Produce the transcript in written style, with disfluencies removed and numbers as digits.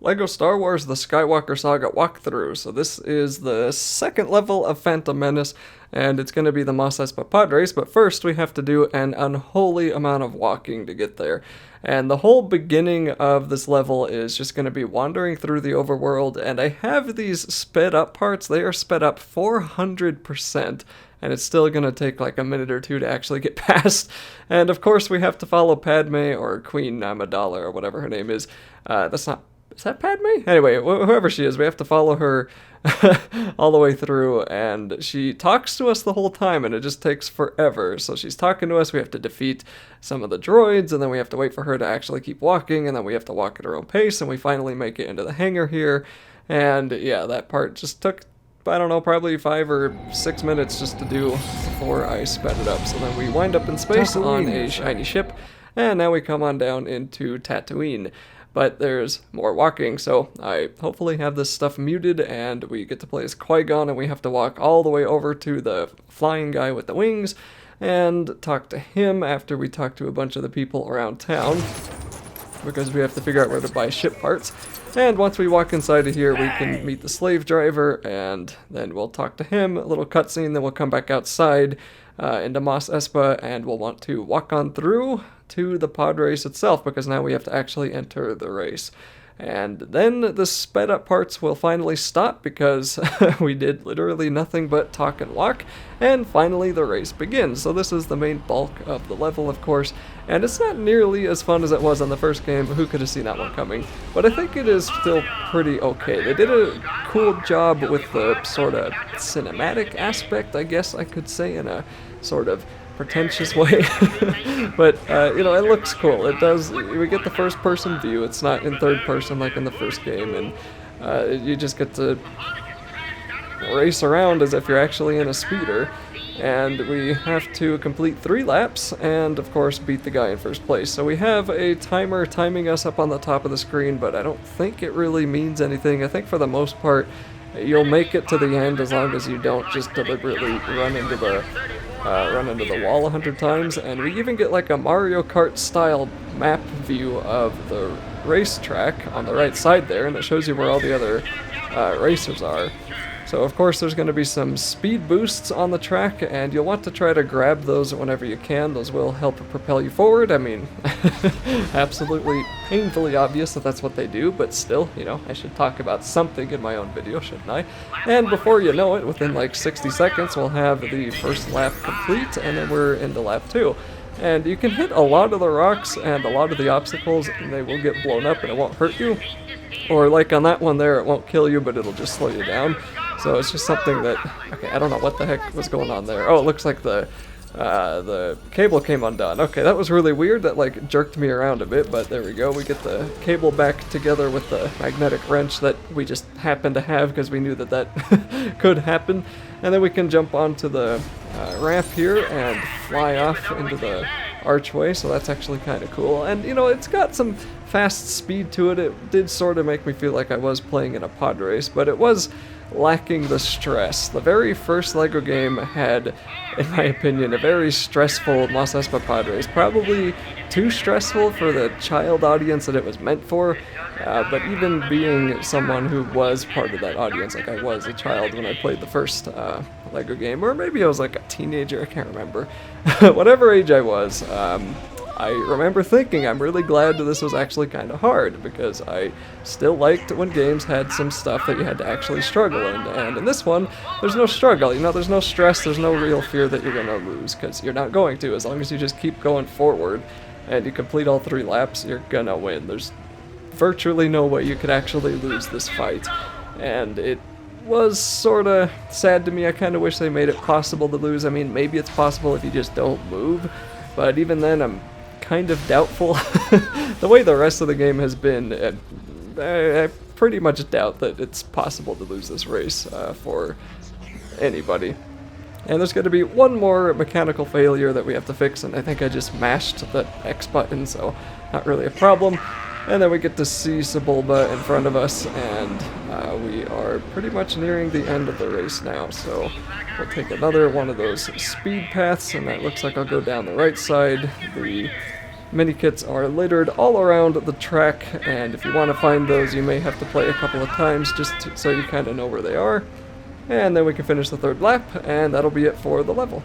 LEGO Star Wars The Skywalker Saga walkthrough. So this is the second level of Phantom Menace, and it's going to be the Mos Espa pod race, but first we have to do an unholy amount of walking to get there. And the whole beginning of this level is just going to be wandering through the overworld, and I have these sped up parts. They are sped up 400%. And it's still going to take like a minute or two to actually get past. And of course we have to follow Padme, or Queen Amidala, or whatever her name is. That's not... Is that Padme? Anyway, whoever she is, we have to follow her all the way through, and she talks to us the whole time, and it just takes forever. So she's talking to us, we have to defeat some of the droids, and then we have to wait for her to actually keep walking, and then we have to walk at her own pace, and we finally make it into the hangar here. And yeah, that part just took, I don't know, probably 5 or 6 minutes just to do before I sped it up. So then we wind up in space on a shiny ship, and now we come on down into Tatooine. But there's more walking, so I hopefully have this stuff muted, and we get to play as Qui-Gon, and we have to walk all the way over to the flying guy with the wings, and talk to him after we talk to a bunch of the people around town, because we have to figure out where to buy ship parts. And once we walk inside of here, we can meet the slave driver, and then we'll talk to him, a little cutscene, then we'll come back outside into Mos Espa, and we'll want to walk on through to the pod race itself, because now we have to actually enter the race. And then the sped up parts will finally stop, because we did literally nothing but talk and walk, and finally the race begins. So this is the main bulk of the level, of course, and it's not nearly as fun as it was on the first game. Who could have seen that one coming? But I think it is still pretty okay. They did a cool job with the sort of cinematic aspect, I guess I could say, in a sort of pretentious way. But you know, it looks cool. It does. We get the first person view. It's not in third person like in the first game, and you just get to race around as if you're actually in a speeder. And we have to complete 3 laps and of course beat the guy in first place. So we have a timer timing us up on the top of the screen, but I don't think it really means anything. I think for the most part you'll make it to the end as long as you don't just deliberately run into the wall 100 times. And we even get like a Mario Kart style map view of the racetrack on the right side there, and it shows you where all the other racers are. So of course there's going to be some speed boosts on the track, and you'll want to try to grab those whenever you can. Those will help propel you forward. I mean, absolutely painfully obvious that that's what they do, but still, you know, I should talk about something in my own video, shouldn't I? And before you know it, within like 60 seconds, we'll have the first lap complete, and then we're into lap 2. And you can hit a lot of the rocks and a lot of the obstacles, and they will get blown up and it won't hurt you. Or like on that one there, it won't kill you, but it'll just slow you down. So it's just something that, okay, I don't know what the heck was going on there. Oh, it looks like the cable came undone. Okay, that was really weird. That like jerked me around a bit, but there we go. We get the cable back together with the magnetic wrench that we just happened to have because we knew that that could happen. And then we can jump onto the ramp here and fly off into the archway, so that's actually kind of cool. And you know, it's got some fast speed to it. It did sort of make me feel like I was playing in a pod race, but it was lacking the stress. The very first LEGO game had, in my opinion, a very stressful Mos Espa pod race. Probably too stressful for the child audience that it was meant for, but even being someone who was part of that audience, like I was a child when I played the first LEGO game, or maybe I was like a teenager, I can't remember. Whatever age I was, I remember thinking I'm really glad that this was actually kind of hard, because I still liked when games had some stuff that you had to actually struggle in, and in this one, there's no struggle, you know, there's no stress, there's no real fear that you're gonna lose, because you're not going to. As long as you just keep going forward and you complete all 3 laps, you're gonna win. There's virtually no way you could actually lose this fight, and it was sort of sad to me. I kind of wish they made it possible to lose. I mean, maybe it's possible if you just don't move, but even then, I'm kind of doubtful. The way the rest of the game has been, I pretty much doubt that it's possible to lose this race for anybody. And there's going to be one more mechanical failure that we have to fix, and I think I just mashed the X button, so not really a problem. And then we get to see Sebulba in front of us, and we are pretty much nearing the end of the race now. So we'll take another one of those speed paths, and that looks like I'll go down the right side. The Mini kits are littered all around the track, and if you want to find those, you may have to play a couple of times so you kind of know where they are. And then we can finish the third lap, and that'll be it for the level.